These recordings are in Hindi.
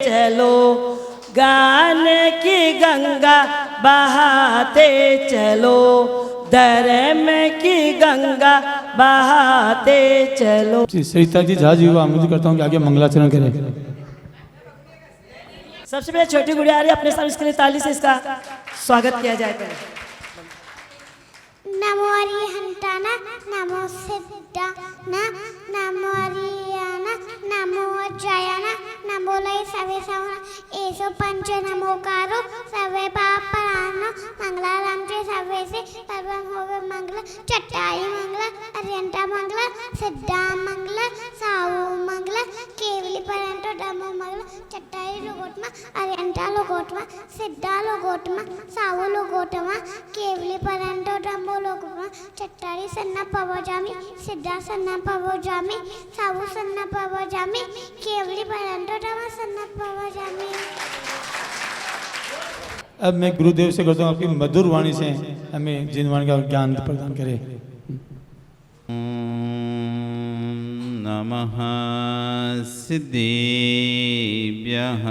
चलो गाने की गंगा बहाते चलो, धर्म की गंगा बहाते चलो। सरिता जी जहाज युवा आमंत्रित करता हूँ कि आगे मंगलाचरण करें। सबसे पहले छोटी गुड़िया आ रही है, अपने साथ इसके लिए ताली से इसका स्वागत किया जाएगा। नमो अरिहंताना, नमो सिद्धाना, नमो अरियाना, नमो अजयाना, नमो लय सवे सवना, एसो पंच नमोकारो सवे पापरानो, मंगलाराम के सवे से सर्वं होवे मंगल, चट्टाई मंगल, अरिहंता मंगल, सिद्धा मंगल, सावो मंगल, केवली परंतो डमो मंगल, चट्टाई लोगोटमा, अरिहंता लोगोटमा, सिद्धा लोगोटमा, सावो लोगोटमा, केवली परंतो डमो लोगोटमा, चट्टाई सन्ना पवजामी, सिद्धा सन्ना पवजामी, सावो सन्ना पवजामी, केवली परंतो डमो सन्ना पवजामी। अब मैं गुरुदेव से करता हूँ आपकी मधुर वाणी से हमें जिन वाणी का ज्ञान प्रदान करे। नमः सिद्धेभ्यः।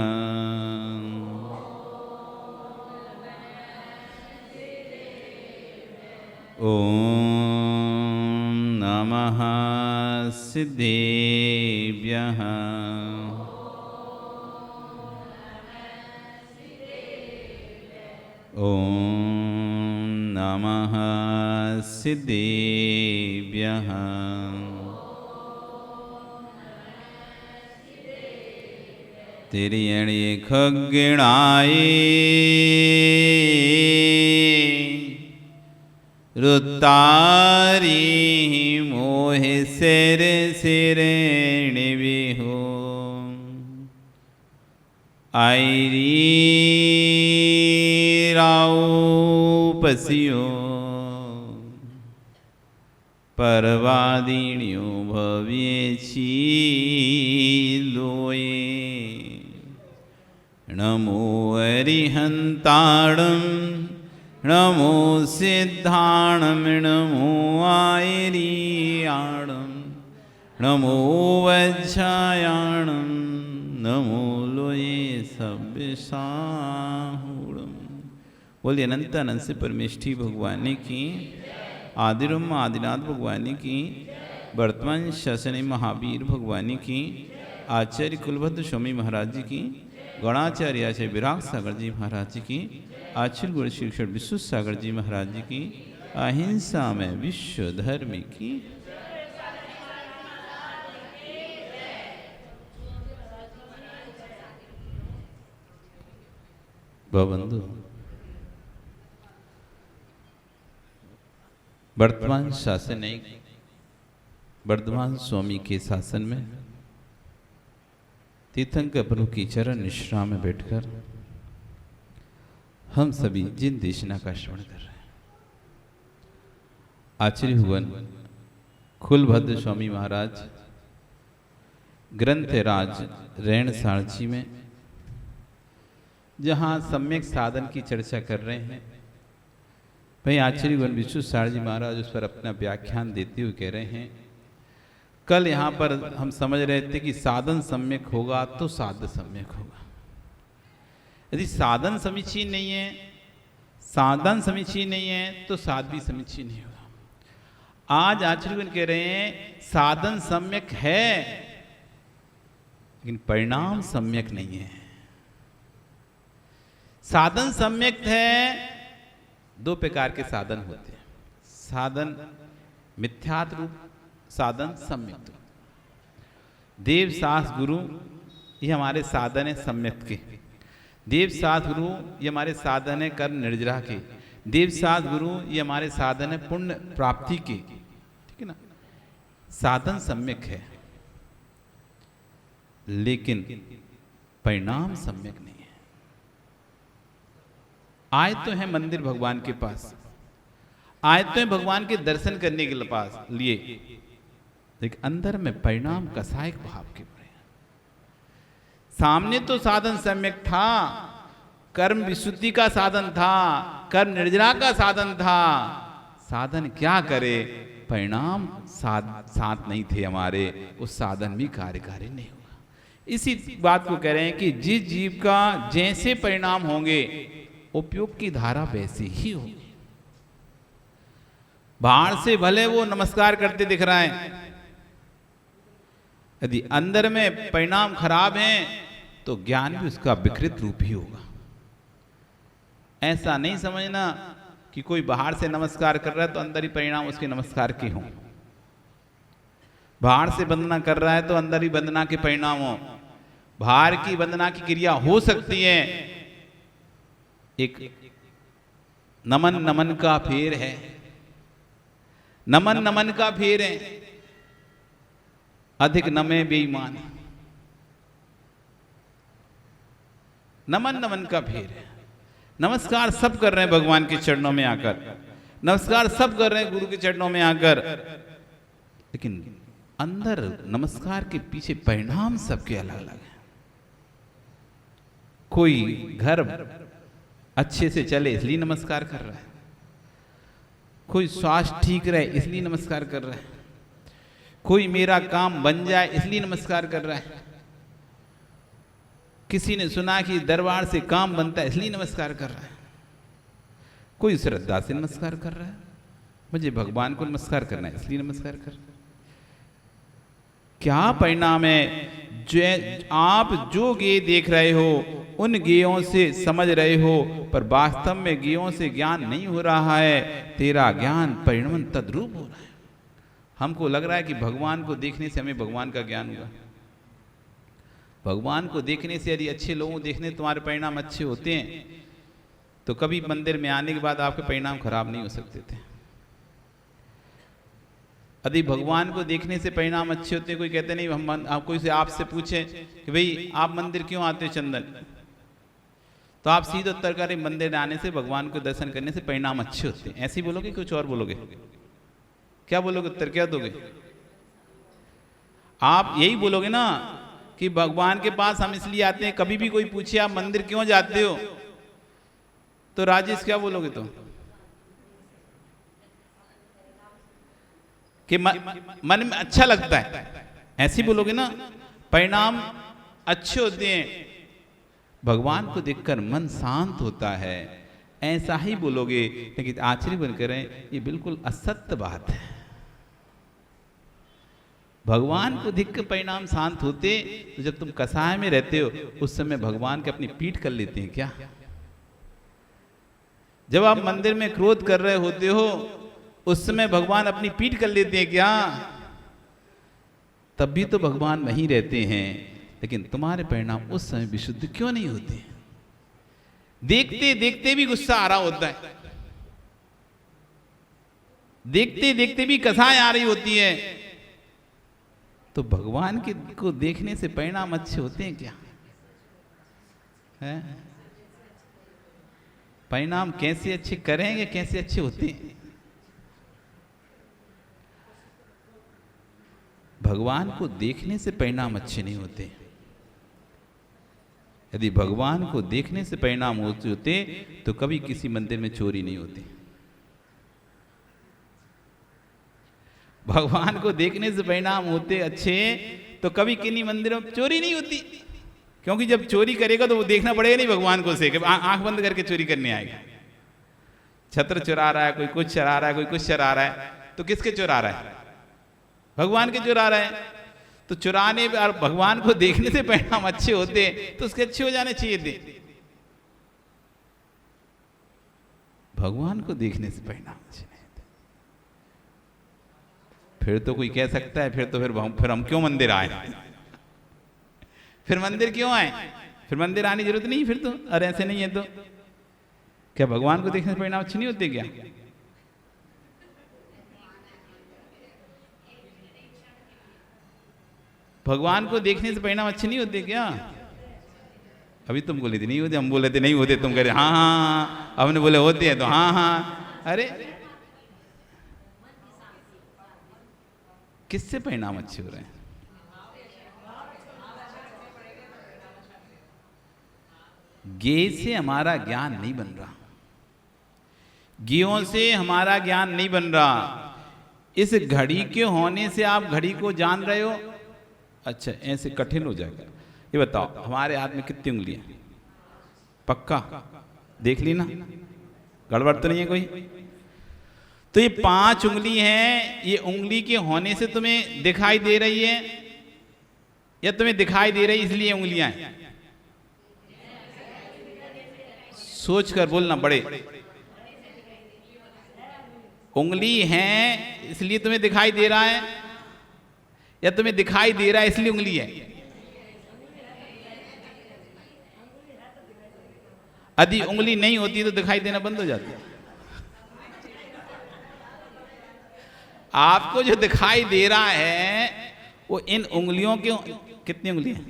ॐ नमः सिद्धेभ्यः। ॐ नमः सिद्धेभ्यः। तिर्यणि खग्गिणाय रुतारी मोहि सिर सिरेणि विहु आईरी राव पसियो परवादिण्यो भव्येछि लोये। नमो अरिहंताणं, नमो सिद्धाणं, नमो आयरियाणं, नमो वज्रायाणं, नमो लोये सव्यसाहूणं। बोलिए अनंत अनंत से परमेष्ठी भगवान की, आदिरम आदिनाथ भगवान की, वर्तमान शासनी महावीर भगवान की, आचार्य कुलभद्र स्वामी महाराज जी की, गणाचार्य आचार्य विराग सागर जी महाराज जी की, आचार्य गुरु शिक्षण विश्व सागर जी महाराज जी की, अहिंसा में विश्व धर्म की। बंधु, वर्तमान शासन एक वर्धमान स्वामी के शासन में तीर्थंकर प्रभु की चरण निश्रा में बैठकर हम सभी जिन देशना का श्रवण कर रहे हैं, आचार्य भुवन कुलभद्र स्वामी महाराज ग्रंथराज रैण सारची में जहाँ सम्यक साधन की चर्चा कर रहे हैं, भाई आचार्य भुवन विश्व सार जी महाराज उस पर अपना व्याख्यान देते हुए कह रहे हैं, कल यहाँ पर हम समझ रहे थे कि साधन सम्यक होगा तो साध सम्यक होगा। यदि साधन समीचीन नहीं है, साधन समीचीन नहीं है तो साध भी समीचीन नहीं होगा। आज आचार्य कह रहे हैं साधन सम्यक है लेकिन परिणाम सम्यक नहीं है। साधन सम्यक है, दो प्रकार के साधन होते हैं, साधन मिथ्यात्व रूप, साधन सम्यक रूप। देव शास्त्र गुरु ये हमारे साधन है सम्यक के, देव शास्त्र गुरु ये हमारे साधन है कर्म निर्जरा के, देव शास्त्र गुरु ये हमारे साधन है पुण्य प्राप्ति के, ठीक है ना। साधन सम्यक है लेकिन परिणाम सम्यक नहीं है। आए तो है मंदिर भगवान के पास, आए तो है भगवान के दर्शन करने के लिए, लेकिन अंदर में परिणाम कसायक भाव के पड़े। सामने तो साधन सम्यक था, कर्म विशुद्धि का साधन था, कर्म निर्जरा का साधन था, साधन क्या करे, परिणाम साथ नहीं थे हमारे, उस साधन भी कार्यकारी नहीं हुआ। इसी बात को कह रहे हैं कि जिस जीव का जैसे परिणाम होंगे उपयोग की धारा वैसी ही होगी। बाहर से भले वो नमस्कार करते दिख रहा है, यदि अंदर में परिणाम खराब हैं तो ज्ञान भी उसका विकृत रूप ही होगा। ऐसा नहीं समझना कि कोई बाहर से नमस्कार कर रहा है तो अंदर ही परिणाम उसके नमस्कार के हों। बाहर से वंदना कर रहा है तो अंदर ही वंदना के परिणाम हो। बाहर की वंदना की क्रिया हो सकती है, एक नमन नमन का फेर है, नमन नमन का फेर है, अधिक नमे बेईमान, नमन नमन का फेर है। नमस्कार सब कर रहे हैं भगवान के चरणों में आकर, नमस्कार सब कर रहे हैं गुरु के चरणों में आकर, लेकिन अंदर नमस्कार के पीछे परिणाम सबके अलग अलग हैं। कोई घर अच्छे से चले इसलिए नमस्कार कर रहा है, कोई स्वास्थ्य ठीक रहे इसलिए नमस्कार कर रहा है, कोई मेरा काम बन जाए इसलिए नमस्कार कर रहा है, किसी ने सुना कि दरबार से काम बनता है इसलिए नमस्कार कर रहा है, कोई श्रद्धा से नमस्कार कर रहा है, मुझे भगवान को नमस्कार करना है इसलिए नमस्कार कर रहा है। क्या परिणाम है? जो आप जो गेय देख रहे हो उन गेयों से समझ रहे हो, पर वास्तव में गेयों से ज्ञान नहीं हो रहा है, तेरा ज्ञान परिणमन तद्रूप हो रहा है। हमको लग रहा है कि भगवान को देखने से हमें भगवान का ज्ञान हुआ। भगवान को देखने से यदि अच्छे लोगों को देखने तुम्हारे परिणाम अच्छे होते हैं तो कभी मंदिर में आने के बाद आपके परिणाम खराब नहीं हो सकते थे। यदि भगवान को देखने से परिणाम अच्छे होते, कोई कहते नहीं, हम कोई से आपसे पूछे कि भाई आप मंदिर क्यों आते हो चंदन, तो आप सीधे उत्तर करें मंदिर आने से, भगवान को दर्शन करने से परिणाम अच्छे होते हैं। ऐसे ही बोलोगे कुछ और बोलोगे? क्या बोलोगे? उत्तर क्या दोगे? आप यही बोलोगे ना कि भगवान के पास हम इसलिए आते हैं। कभी भी कोई पूछे आप मंदिर क्यों जाते हो, तो राजेश क्या बोलोगे? तो कि मन में अच्छा लगता है, ऐसे बोलोगे ना। परिणाम अच्छे होते हैं, भगवान को देखकर मन शांत होता है, ऐसा ही बोलोगे। लेकिन आश्चर्य बनकर ये बिल्कुल असत्य बात है। भगवान को देखकर परिणाम शांत होते तो जब तुम कसाय में रहते हो उस समय भगवान के अपनी पीठ कर लेते हैं क्या? जब आप मंदिर में क्रोध कर रहे होते हो उस समय भगवान अपनी पीठ कर लेते हैं क्या? तब भी तो भगवान वहीं रहते हैं, लेकिन तुम्हारे परिणाम उस समय विशुद्ध क्यों नहीं होते? देखते देखते भी गुस्सा आ रहा होता है, देखते देखते भी कसाय आ रही होती है, तो भगवान के को देखने से परिणाम अच्छे होते हैं क्या? है? परिणाम कैसे अच्छे करेंगे, कैसे अच्छे होते हैं? भगवान को देखने से परिणाम अच्छे नहीं होते। यदि भगवान को देखने से परिणाम होते तो कभी किसी मंदिर में चोरी नहीं होती। भगवान को देखने से परिणाम होते अच्छे तो कभी किन्हीं मंदिरों में चोरी नहीं होती, क्योंकि जब चोरी करेगा तो वो देखना पड़ेगा नहीं भगवान को से कि आंख बंद करके चोरी करने आएगा। छत्र चुरा रहा है, कोई कुछ चुरा रहा है, कोई कुछ चुरा रहा है, तो किसके चुरा रहा है? भगवान के चुरा रहा है। तो चुराने और भगवान को देखने से परिणाम अच्छे होते तो उसके अच्छे हो जाने चाहिए थे। भगवान को देखने से परिणाम अच्छे नहीं होते। फिर तो कोई कह सकता है फिर हम क्यों मंदिर आए? फिर मंदिर क्यों आए? फिर मंदिर आने की जरूरत नहीं। फिर तो अरे ऐसे नहीं है तो क्या भगवान को देखने से परिणाम अच्छे नहीं होते क्या? भगवान को देखने से परिणाम अच्छे नहीं होते क्या? अभी तुम बोले थे नहीं होते, हम बोले थे नहीं होते, तुम कह रहे हाँ हाँ हाँ, हमने बोले होते हैं तो हाँ हाँ। अरे किससे परिणाम अच्छे हो रहे हैं? गेय से हमारा ज्ञान नहीं बन रहा, गेयों से हमारा ज्ञान नहीं बन रहा। इस घड़ी के होने से आप घड़ी को जान रहे हो, अच्छा ऐसे कठिन हो जाएगा। ये बताओ हमारे हाथ में कितनी उंगलियां? पक्का देख ली ना, गड़बड़ तो नहीं है कोई? तो ये 5 उंगली हैं, ये उंगली के होने से तुम्हें दिखाई दे रही है या तुम्हें दिखाई दे रही इसलिए उंगलियां हैं? सोच कर बोलना बड़े। उंगली है इसलिए तुम्हें दिखाई दे रहा है या तुम्हें दिखाई दे रहा है इसलिए उंगली है? यदि उंगली नहीं होती तो दिखाई देना बंद हो जाती। आपको जो दिखाई दे रहा है वो इन उंगलियों के, कितनी उंगलियां?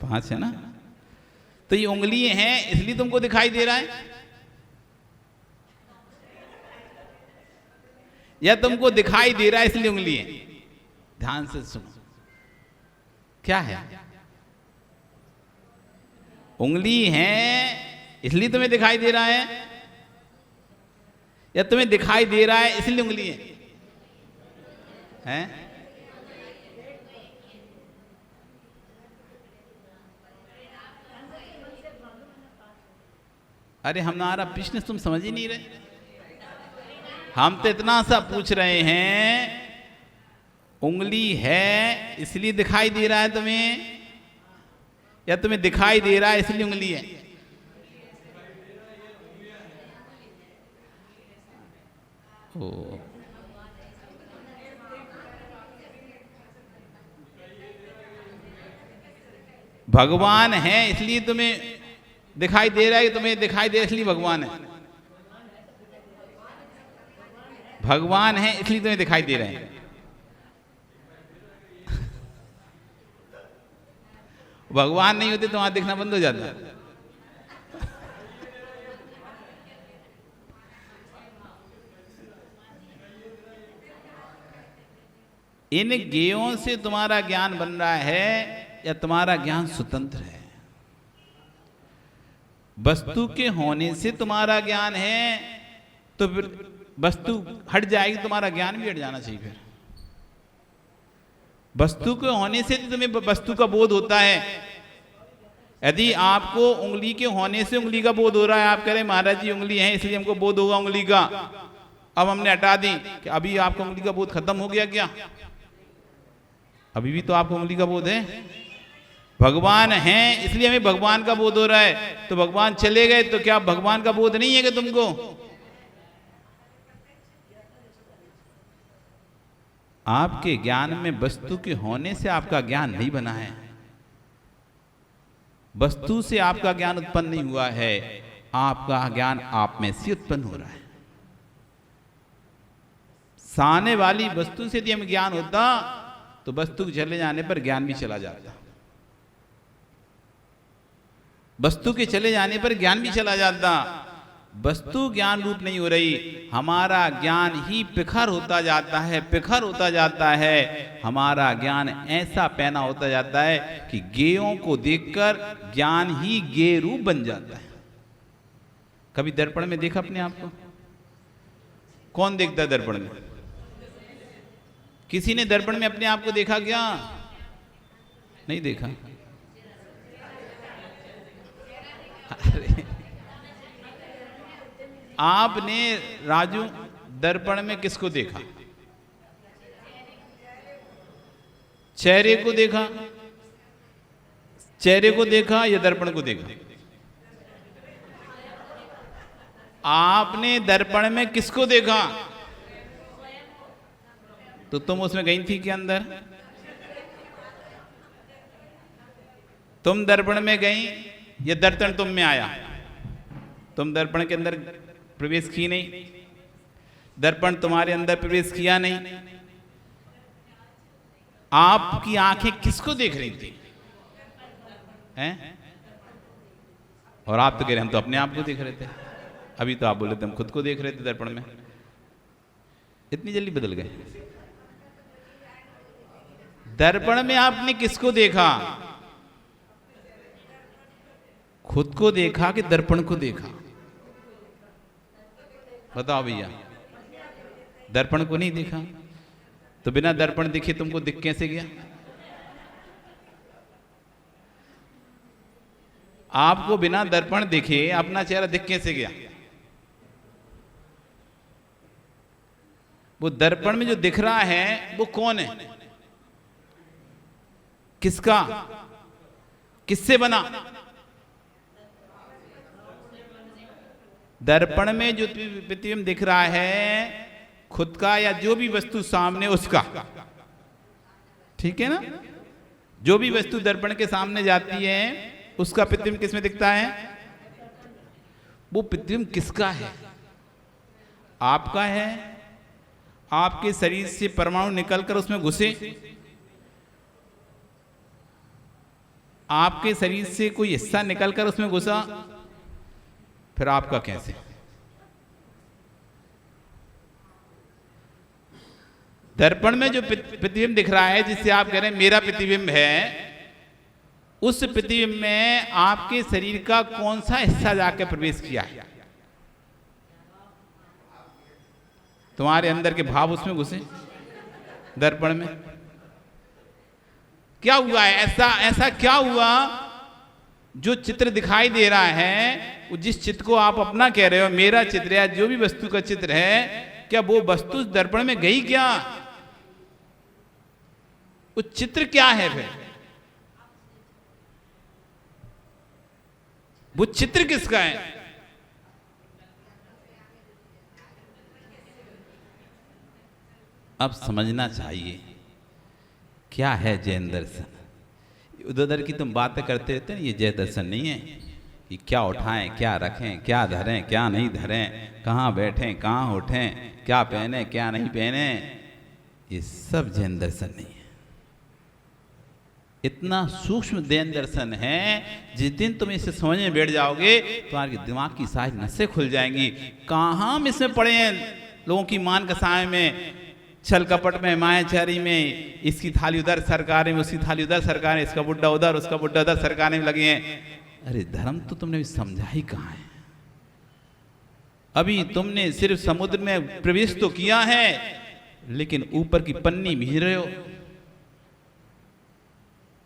5 है ना? तो ये उंगली हैं इसलिए तुमको दिखाई दे रहा है या तुमको दिखाई दे रहा है इसलिए उंगली है? ध्यान से सुनो, क्या है? उंगली है इसलिए तुम्हें दिखाई दे रहा है या तुम्हें दिखाई दे रहा है इसलिए उंगली है? हैं? अरे हमारा प्रश्न तुम समझ ही नहीं रहे। हम तो इतना सा पूछ रहे हैं, उंगली है इसलिए दिखाई दे रहा है तुम्हें या तुम्हें दिखाई दे रहा है इसलिए उंगली है? ओ भगवान है इसलिए तुम्हें दिखाई दे रहा है, तुम्हें दिखाई दे रहा है इसलिए भगवान है? भगवान है इसलिए तुम्हें दिखाई दे रहे हैं। भगवान नहीं होते तो वहां दिखना बंद हो जाता। इन ज्ञेयों से तुम्हारा ज्ञान बन रहा है या तुम्हारा ज्ञान स्वतंत्र है? वस्तु के होने से तुम्हारा ज्ञान है तो फिर वस्तु हट जाएगी, तुम्हारा ज्ञान भी हट जाना चाहिए। फिर वस्तु के होने से तुम्हें वस्तु का बोध होता है। यदि आपको उंगली के होने से उंगली का बोध हो रहा है, आप कह रहे महाराज जी उंगली है इसलिए हमको बोध होगा उंगली का, अब हमने हटा दी, कि अभी आपका उंगली का बोध खत्म हो गया क्या? अभी भी तो आपको उंगली का बोध है। भगवान हैं इसलिए हमें भगवान का बोध हो रहा है, तो भगवान चले गए तो क्या भगवान का बोध नहीं है कि तुमको? आपके ज्ञान में वस्तु के होने से आपका ज्ञान नहीं बना है, वस्तु से आपका ज्ञान उत्पन्न नहीं हुआ है, आपका ज्ञान आप में से उत्पन्न हो रहा है। सामने वाली वस्तु से यदि हमें ज्ञान होता तो वस्तु के चले जाने पर ज्ञान भी चला जाता, वस्तु के चले जाने पर ज्ञान भी चला जाता। वस्तु ज्ञान रूप नहीं हो रही, हमारा ज्ञान ही प्रखर होता जाता है, प्रखर होता जाता है। हमारा ज्ञान ऐसा पैना होता जाता है कि ज्ञेयों को देखकर ज्ञान ही ज्ञेय रूप बन जाता है। कभी दर्पण में देखा अपने आप को? कौन देखता है दर्पण में? किसी ने दर्पण में अपने आप को देखा क्या? नहीं देखा। अरे आपने राजू दर्पण में किसको देखा? चेहरे को देखा? चेहरे को देखा या दर्पण को देखा? आपने दर्पण में किसको देखा? तो तुम उसमें गई थी क्या अंदर? तुम दर्पण में गई या दर्पण तुम में आया? तुम दर्पण के अंदर प्रवेश की नहीं, दर्पण तुम्हारे अंदर प्रवेश किया नहीं। आपकी आंखें किसको देख रही थी? हैं? और आप तो कह रहे हम तो अपने आप को देख रहे थे। अभी तो आप बोले थे हम खुद को देख रहे थे दर्पण में। इतनी जल्दी बदल गए। दर्पण में आपने किसको देखा? खुद को देखा कि दर्पण को देखा? बताओ भैया। दर्पण को नहीं देखा तो बिना दर्पण देखे तुमको दिख कैसे गया? आपको बिना दर्पण दिखे अपना चेहरा दिख कैसे गया? वो दर्पण में जो दिख रहा है वो कौन है? किसका? किससे बना? दर्पण में जो प्रतिबिंब दिख रहा है खुद का या जो भी वस्तु सामने उसका, ठीक है ना? जो भी वस्तु दर्पण के सामने जाती है उसका प्रतिबिंब किसमें दिखता है? वो प्रतिबिंब किसका है? आपका है? आपके शरीर से परमाणु निकलकर उसमें घुसे? आपके शरीर से कोई हिस्सा निकलकर उसमें घुसा? फिर आपका कैसे? दर्पण में जो प्रतिबिंब दिख रहा है जिससे आप कह रहे हैं मेरा प्रतिबिंब है, उस प्रतिबिंब में आपके शरीर का कौन सा हिस्सा जाकर प्रवेश किया है? तुम्हारे अंदर के भाव उसमें घुसे दर्पण में? क्या हुआ है? ऐसा क्या हुआ? जो चित्र दिखाई दे रहा है, वो जिस चित्र को आप अपना कह रहे हो मेरा चित्र है, जो भी वस्तु का चित्र है, क्या वो वस्तु दर्पण में गई क्या? वो चित्र क्या है? फिर वो चित्र किसका है? अब समझना चाहिए क्या है जैन दर्शन। उधर की तुम बातें करते रहते हैं, ये जैन दर्शन नहीं है कि क्या उठाएं, क्या रखें, क्या धरें, क्या नहीं धरें, कहाँ बैठें, कहाँ उठें, क्या पहने, क्या नहीं पहने, ये सब जैन दर्शन नहीं है। इतना सूक्ष्म जैन दर्शन है, जिस दिन तुम इसे समझ में बैठ जाओगे तुम्हारे दिमाग की सारी नसें खुल जाएंगी। कहाँ हम इसमें पड़े हैं लोगों की मान कसाय में, छल कपट में, मायाचारी में, इसकी थाली उधर सरकारें में, उसकी थाली उधर सरकारें, इसका बुड्ढा उधर, उसका बुड्ढा उधर सरकारें में लगे हैं। अरे धर्म तो तुमने भी समझा ही कहाँ है? अभी तुमने सिर्फ समुद्र में प्रवेश तो किया है, लेकिन ऊपर की पन्नी भीज रहे हो,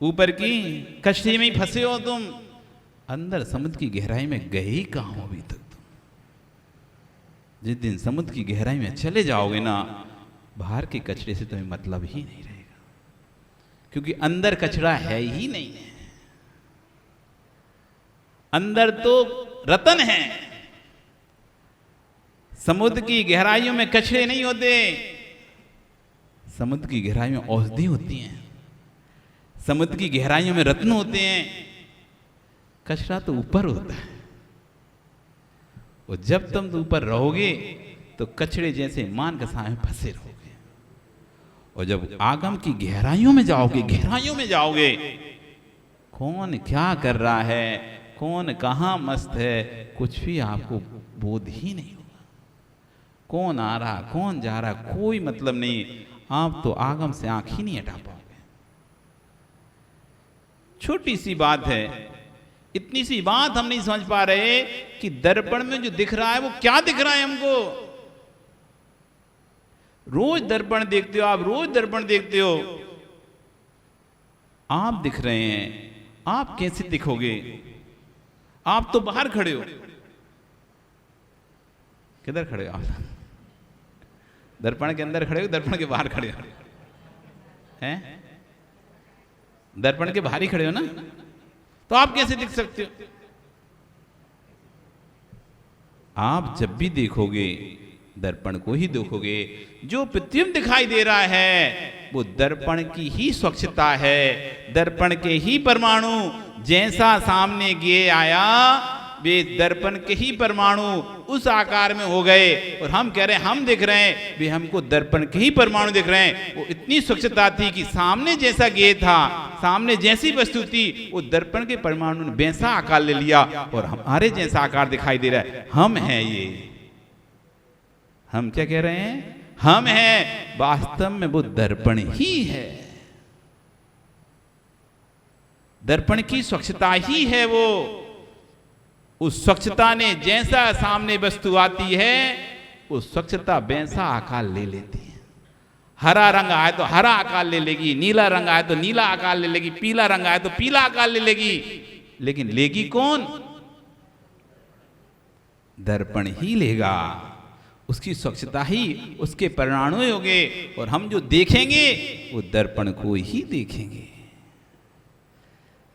ऊपर की कश्ती में ही फंसे हो तुम। अंदर समुद्र की गहराई में गए ही कहाँ हो अभी तक तुम? जिस दिन समुद्र की गहराई में चले जाओगे ना, बाहर के कचरे से तुम्हें मतलब ही नहीं रहेगा, क्योंकि अंदर कचरा है ही नहीं है। अंदर तो रतन है। समुद्र की गहराइयों में कचरे नहीं होते, समुद्र की गहराइयों में औषधि होती हैं, समुद्र की गहराइयों में रत्न होते हैं। कचरा तो ऊपर होता है, और जब तुम ऊपर रहोगे तो कचरे जैसे मान कसाय में फंसे रहोगे। और जब आगम की गहराइयों में जाओगे, गहराइयों में जाओगे, कौन क्या कर रहा है, कौन कहाँ मस्त है, कुछ भी आपको बोध ही नहीं होगा। कौन आ रहा, कौन जा रहा, कोई मतलब नहीं। आप तो आगम से आंख ही नहीं हटा पाओगे। छोटी सी बात है, इतनी सी बात हम नहीं समझ पा रहे कि दर्पण में जो दिख रहा है वो क्या दिख रहा है हमको। रोज दर्पण देखते हो आप, रोज दर्पण देखते हो, आप दिख रहे हैं। आप कैसे दिखोगे? आप तो बाहर खड़े हो। किधर खड़े हो आप? दर्पण के अंदर खड़े हो, दर्पण के बाहर खड़े हो? हैं? दर्पण के बाहर ही खड़े हो ना, तो आप कैसे दिख सकते हो? आप जब भी देखोगे दर्पण को ही देखोगे। जो प्रतिबिंब दिखाई दे रहा है वो दर्पण की ही स्वच्छता है, दर्पण के ही परमाणु जैसा सामने गे आया, वे दर्पण के ही परमाणु उस आकार में हो गए। और हम कह रहे हैं हम दिख रहे हैं, वे हमको दर्पण के ही परमाणु दिख रहे हैं। वो इतनी स्वच्छता थी कि सामने जैसा गे था, सामने जैसी वस्तु थी, वो दर्पण के परमाणु ने वैसा आकार ले लिया और हमारे जैसा आकार दिखाई दे रहा है। हम हैं ये। हम क्या कह रहे हैं? हम हैं। वास्तव में वो दर्पण ही है, दर्पण की स्वच्छता ही है वो। उस स्वच्छता ने जैसा सामने वस्तु आती है, वो स्वच्छता वैसा आकार ले लेती है। हरा रंग आए तो हरा आकार ले लेगी, नीला रंग आए तो नीला आकार ले लेगी, पीला रंग आए तो पीला आकार ले लेगी। लेकिन लेगी कौन? दर्पण ही लेगा। उसकी स्वच्छता ही उसके परिणाम होंगे और हम जो देखेंगे वो दर्पण को ही देखेंगे।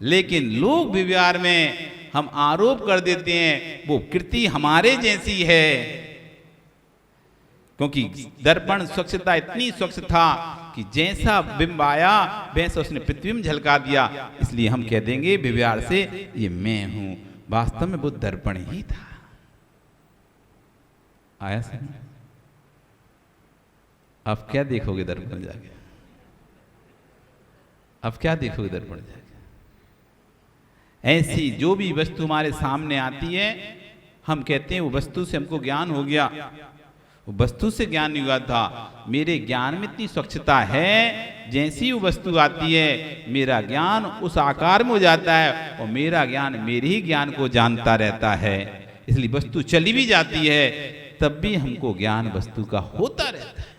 लेकिन लोक व्यवहार में हम आरोप कर देते हैं वो कृति हमारे जैसी है, क्योंकि दर्पण स्वच्छता इतनी स्वच्छ था कि जैसा बिंब आया वैसा उसने पृथ्वी में झलका दिया, इसलिए हम कह देंगे व्यवहार से ये मैं हूं। वास्तव में वो दर्पण ही था। आया समझ? अब क्या देखोगे दर्पण जाके? अब क्या देखोगे दर्पण जाके? ऐसी जो भी वस्तु हमारे सामने आती है हम कहते हैं वो वस्तु से हमको ज्ञान हो गया। वो वस्तु से ज्ञान नहीं हुआ था। मेरे ज्ञान में इतनी स्वच्छता है, जैसी वो वस्तु आती है मेरा ज्ञान उस आकार में हो जाता है और मेरा ज्ञान मेरे ही ज्ञान को जानता रहता है। इसलिए वस्तु चली भी जाती है तब भी हमको ज्ञान वस्तु का होता रहता है।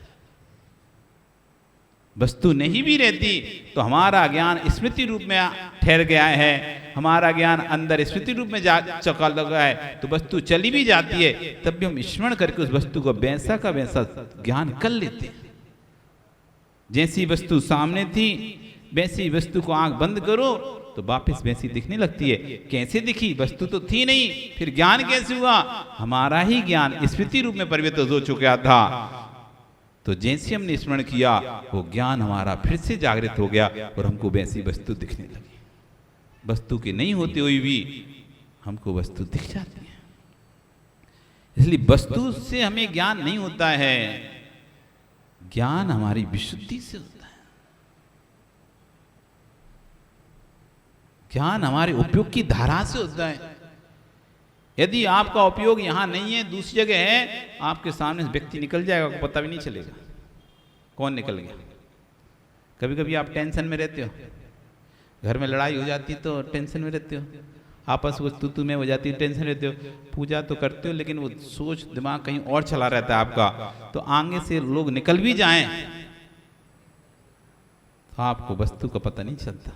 वस्तु नहीं भी रहती तो हमारा ज्ञान स्मृति रूप में ठहर गया है, हमारा ज्ञान अंदर स्मृति रूप में जा चुका लगा है। तो वस्तु चली भी जाती है तब भी हम स्मरण करके उस वस्तु को वैसा का वैसा ज्ञान कर लेते हैं। जैसी वस्तु सामने थी वैसी वस्तु को आंख बंद करो तो वापस वैसी दिखने लगती है। कैसे दिखी? वस्तु तो थी नहीं, फिर ज्ञान कैसे हुआ? हमारा ही ज्ञान स्मृति रूप में परिवर्तित हो चुका था। तो जैसे हमने स्मरण किया वो ज्ञान हमारा फिर से जागृत हो गया और हमको वैसी वस्तु दिखने लगी। वस्तु के नहीं होते हुए भी हमको वस्तु दिख जाती है। इसलिए वस्तु से हमें ज्ञान नहीं होता है, ज्ञान हमारी विशुद्धि से होता है। ज्ञान हमारे उपयोग की धारा से होता है। यदि आपका उपयोग यहां नहीं है, दूसरी जगह है, आपके सामने से व्यक्ति निकल जाएगा, आपको पता भी नहीं चलेगा कौन निकल गया। कभी कभी आप टेंशन में रहते हो, घर में लड़ाई हो जाती तो टेंशन में रहते हो, आपस में तू में हो जाती है, टेंशन रहते हो। पूजा तो करते हो लेकिन वो सोच दिमाग कहीं और चला रहता है आपका। तो आगे से लोग निकल भी जाएं तो आपको वस्तु का पता नहीं चलता,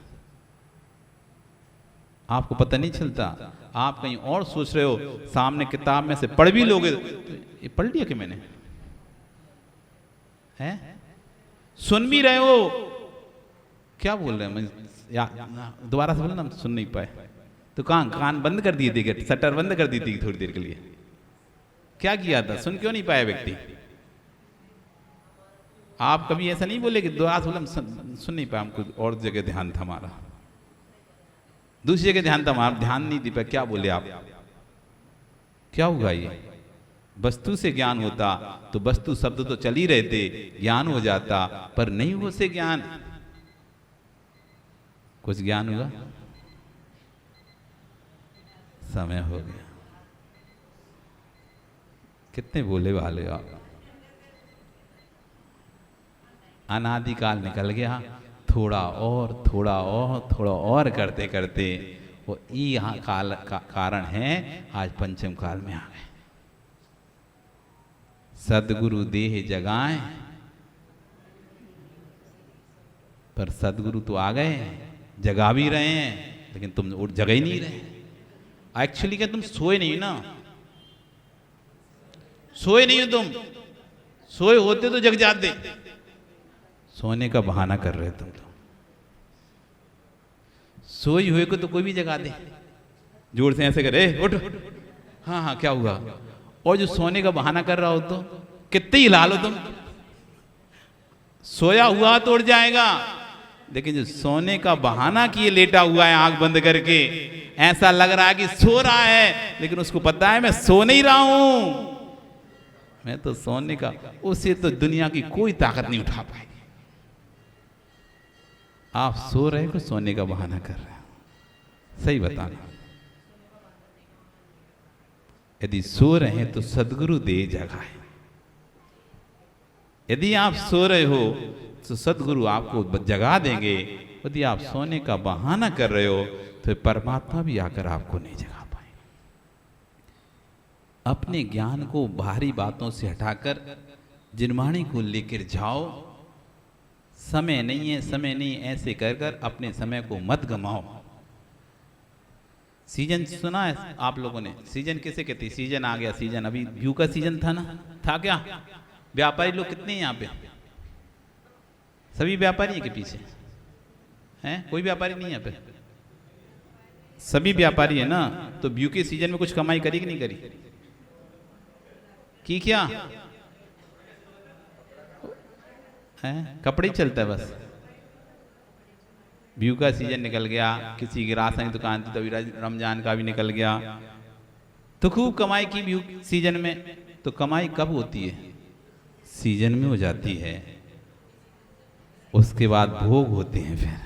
आपको पता नहीं चलता। आप कहीं और सोच रहे हो, सामने किताब में से पढ़ भी लोगे तो ये पढ़ लिया कि मैंने है, सुन भी रहे हो, क्या बोल रहे हैं मैं दोबारा से बोला ना, सुन नहीं पाए तो कान बंद कर दिए थे, शटर बंद कर दी थी थोड़ी देर के लिए। क्या किया था? सुन क्यों नहीं पाया व्यक्ति? आप कभी ऐसा नहीं बोले कि दोबारा से बोला सुन नहीं पाया, हमको और जगह ध्यान था हमारा, दूसरी जगह ध्यान था हमारा, ध्यान नहीं दी पाया। क्या बोले आप? क्या हुआ? ये वस्तु से ज्ञान होता तो वस्तु शब्द तो चल ही रहते, ज्ञान हो जाता, पर नहीं हो से ज्ञान। कुछ ज्ञान हुआ? समय हो गया। कितने बोले वाले आप? अनादिकाल निकल गया, थोड़ा और थोड़ा और थोड़ा और करते करते वो यहाँ काल का कारण है आज पंचम काल में आ गए। सदगुरु देह जगाए, पर सदगुरु तो आ गए, जगा भी रहे हैं, लेकिन तुम जगा ही नहीं रहे। एक्चुअली क्या तुम सोए नहीं ना, सोए नहीं हो तुम, सोए होते तो जग जाते, सोने का बहाना कर रहे तुम। तो सोई हुए को तो कोई भी जगा दे, जोर से ऐसे करे उठ, हाँ हाँ क्या हुआ। और जो सोने का बहाना कर रहा हो तो कितने ही हिला लो तुम, सोया हुआ तो उठ जाएगा, लेकिन जो सोने का बहाना किए लेटा हुआ है आंख बंद करके, ऐसा लग रहा है कि सो रहा है, लेकिन उसको पता है मैं सो नहीं रहा हूं, मैं तो सोने का, उसे तो दुनिया की कोई ताकत नहीं उठा पाएगी। आप सो रहे हो, सोने का बहाना कर रहे हो। सही बताना, यदि सो रहे हैं तो सदगुरु दे जगाए। यदि आप सो रहे हो तो सदगुरु आपको जगा देंगे। यदि आप सोने का बहाना कर रहे हो तो परमात्मा भी आकर आपको नहीं जगा पाएंगे। अपने ज्ञान को बाहरी बातों से हटाकर जिनवाणी को लेकर जाओ। समय नहीं है, समय नहीं, ऐसे कर कर अपने समय को मत गमाओ। सीजन सुना है आप लोगों ने? सीजन किसे कहते हैं? सीजन आ गया, सीजन अभी व्यू का सीजन था ना, था क्या? व्यापारी लोग कितने हैं यहाँ पे? सभी व्यापारी हैं के पीछे हैं? कोई व्यापारी नहीं है यहाँ पे? सभी व्यापारी है ना? तो व्यू के सीजन में कुछ कमाई करी कि नहीं करी? की क्या है? कपड़े ही चलता है बस। व्यू का सीजन निकल गया, किसी की राशन की दुकान थी तो अभी रमजान का भी निकल गया, तो खूब कमाई की व्यू सीजन में। तो कमाई कब होती है? सीजन में हो जाती है। उसके बाद भोग होते हैं।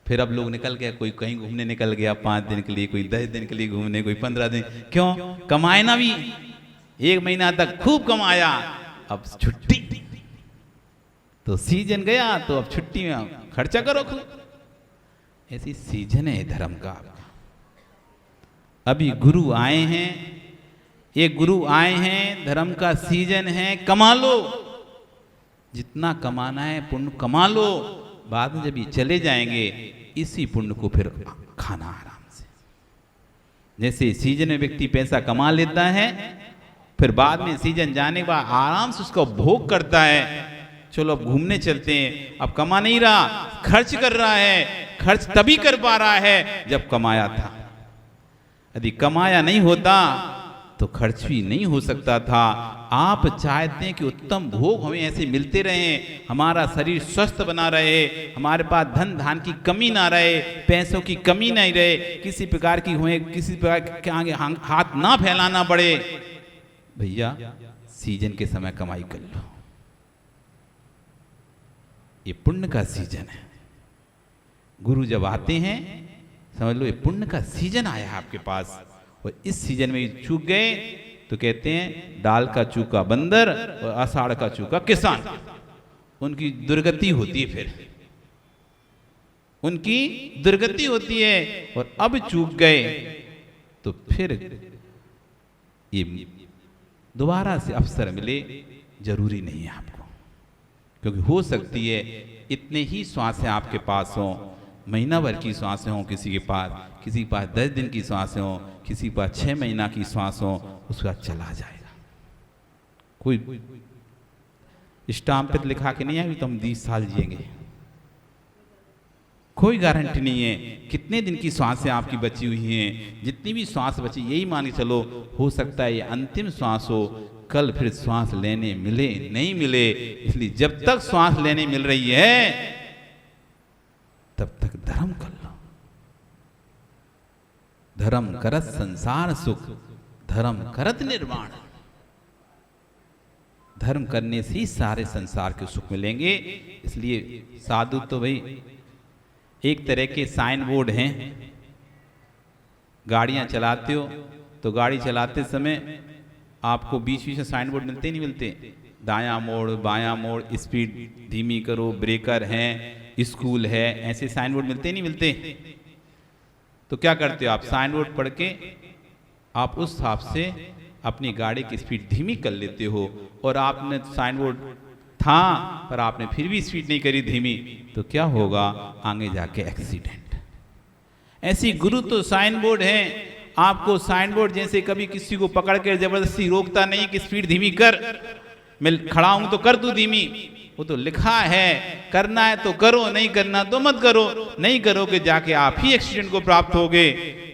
फिर अब लोग निकल गए, कोई कहीं घूमने निकल गया 5 दिन के लिए, कोई 10 दिन के लिए घूमने, कोई 15 दिन। क्यों? कमाए ना भी, 1 महीना तक खूब कमाया, अब छुट्टी, तो सीजन गया तो अब छुट्टी में खर्चा करो खूब। ऐसी सीजन है धर्म का। अभी गुरु आए हैं, ये गुरु आए हैं, धर्म का सीजन है, कमा लो, जितना कमाना है पुण्य कमा लो। बाद में जब ये चले जाएंगे, इसी पुण्य को फिर खाना आराम से। जैसे सीजन में व्यक्ति पैसा कमा लेता है, फिर बाद में सीजन जाने के बाद आराम से उसका भोग करता है। चलो अब घूमने चलते हैं, अब कमा नहीं रहा, खर्च कर रहा है। खर्च तभी कर पा रहा है जब कमाया था। यदि कमाया नहीं होता तो खर्च भी नहीं हो सकता था। आप चाहते हैं कि उत्तम भोग हमें ऐसे मिलते रहें, हमारा शरीर स्वस्थ बना रहे, हमारे पास धन धान की कमी ना रहे, पैसों की कमी नहीं रहे, किसी प्रकार की हुए, किसी प्रकार के आगे हाथ ना फैलाना पड़े। भैया सीजन के समय कमाई कर लो, ये पुण्य का सीजन है। गुरु जब आते हैं समझ लो ये पुण्य का सीजन आया है आपके पास, और इस सीजन में चूक गए तो कहते हैं डाल का चूका बंदर और आषाढ़ का चूका किसान, उनकी दुर्गति होती है, फिर उनकी दुर्गति होती है। और अब चूक गए तो फिर ये दोबारा से अवसर मिले जरूरी नहीं है आपको, क्योंकि हो सकती है इतने ही श्वासें आपके पास हों, महीना भर की श्वासें हों किसी के पास 10 दिन की श्वासें हों, किसी के पास 6 महीना की श्वास हो, उसके बाद चला जाएगा। कोई स्टाम्प पे लिखा के नहीं आया तो हम 20 साल जिएंगे, कोई गारंटी नहीं है। कितने दिन की श्वासें आपकी बची हुई हैं, जितनी भी श्वास बची यही मान के चलो, हो सकता है ये अंतिम श्वास हो, कल फिर श्वास लेने मिले नहीं मिले। इसलिए जब तक श्वास लेने मिल रही है तब तक धर्म कर लो। धर्म करत संसार सुख, धर्म करत निर्वाण। धर्म करने से ही सारे संसार के सुख मिलेंगे। इसलिए साधु तो भाई एक तरह के साइन बोर्ड हैं। गाड़ियां चलाते हो तो गाड़ी चलाते समय आपको बीच बीच में साइन बोर्ड मिलते नहीं मिलते, दायां मोड़ बायां मोड़, स्पीड धीमी करो, ब्रेकर हैं, स्कूल है, ऐसे साइन बोर्ड मिलते नहीं मिलते। तो क्या करते हो आप? साइन बोर्ड पढ़ के आप उस हिसाब से अपनी गाड़ी की स्पीड धीमी कर लेते हो, और आपने साइन बोर्ड था पर आपने फिर भी स्पीड नहीं करी धीमी, तो क्या होगा? आगे जाके एक्सीडेंट। ऐसी गुरु तो साइन बोर्ड है, आपको साइन बोर्ड जैसे कभी किसी को पकड़ के जबरदस्ती रोकता नहीं कि स्पीड धीमी कर, मैं खड़ा हूं तो कर दूं धीमी। वो तो लिखा है, करना है तो करो, नहीं करना तो मत करो, नहीं करोगे जाके आप ही एक्सीडेंट को प्राप्त होगे।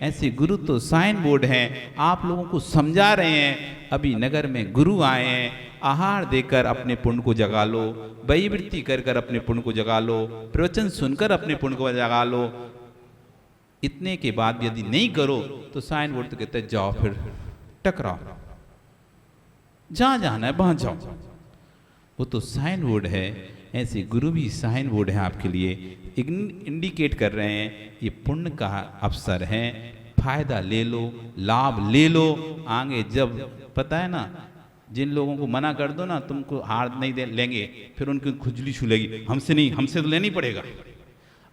ऐसे गुरु तो साइन बोर्ड हैं, आप लोगों को समझा रहे हैं। अभी नगर में गुरु आए हैं, आहार देकर अपने पुण्य को जगा लो, वैवृत्ति कर कर अपने पुण्य को जगा लो, प्रवचन सुनकर अपने पुण्य को जगा लो। इतने के बाद यदि नहीं करो तो साइन बोर्ड तो कहते हैं जाओ फिर टकराओ, जहां जाना है वहां जाओ। वो तो साइन बोर्ड है। ऐसे गुरु भी साइन बोर्ड है, आपके लिए इंडिकेट कर रहे हैं ये पुण्य का अवसर है, फायदा ले लो, लाभ ले लो। आगे जब पता है ना, जिन लोगों को मना कर दो ना तुमको हार नहीं दे लेंगे, फिर उनकी खुजली छूलेगी, हमसे नहीं, हमसे तो लेना ही पड़ेगा।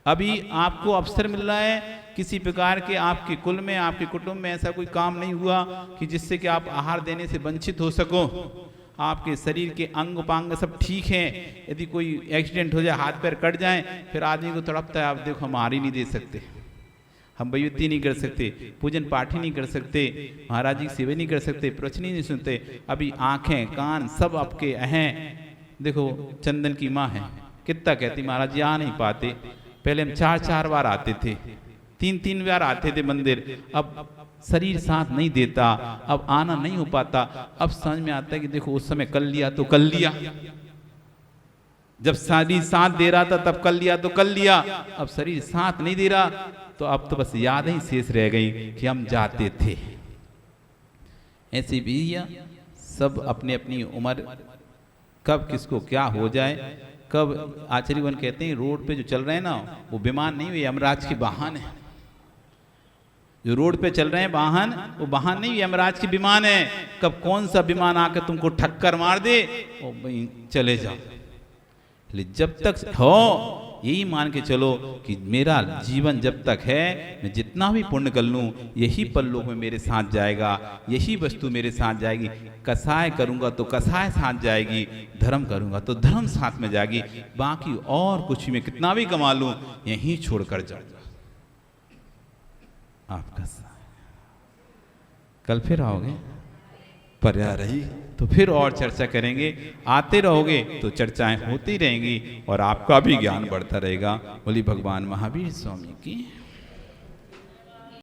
अभी आपको अवसर मिल रहा है, किसी प्रकार के आपके कुल में, आपके कुटुंब में ऐसा कोई काम नहीं हुआ कि जिससे कि आप आहार देने से वंचित हो सको। आपके शरीर के अंग उपांग सब ठीक हैं, यदि कोई एक्सीडेंट हो जाए, हाथ पैर कट जाए, फिर आदमी को तड़पता है, आप देखो हम आहार ही नहीं दे सकते, हम वैभूति नहीं कर सकते, पूजन पाठ ही नहीं कर सकते, महाराज जी की सेवा नहीं कर सकते, प्रवचन ही नहीं सुनते। अभी आंखें कान सब आपके हैं। देखो चंदन की माँ है, कितना कहती महाराज जी आ नहीं पाते। पहले हम 4-4 बार आते थे, 3-3 बार आते थे मंदिर। अब शरीर साथ नहीं देता, अब आना नहीं हो पाता। अब समझ में आता है कि देखो उस समय कर लिया तो कर लिया, जब शरीर साथ दे रहा था तब कर लिया तो कर लिया, अब शरीर साथ नहीं दे रहा तो अब तो बस याद ही शेष रह गई कि हम जाते थे। ऐसे भी सब अपनी अपनी उम्र, कब किसको क्या हो जाए, कब आचार्यगण कहते हैं रोड पे जो चल रहे हैं ना वो विमान नहीं हुए, यमराज के वाहन है। जो रोड पे चल रहे हैं वाहन, वो वाहन नहीं यमराज के विमान है। कब कौन सा विमान आकर तुमको ठक्कर मार दे वो भाई चले जाओ। जब तक हो यही मान के चलो कि मेरा जीवन जब तक है, मैं जितना भी पुण्य कर लूँ यही परलोक में मेरे साथ जाएगा, यही वस्तु मेरे साथ जाएगी। कसाय करूँगा तो कसाय साथ जाएगी, धर्म करूँगा तो धर्म साथ में जाएगी। बाकी और कुछ मैं कितना भी कमा लूँ यहीं छोड़कर जाऊँगा। आपका कल फिर आओगे, पर्याय रही तो फिर और चर्चा करेंगे। आते रहोगे तो चर्चाएं होती रहेंगी और आपका भी ज्ञान बढ़ता रहेगा। बोली भगवान महावीर स्वामी की।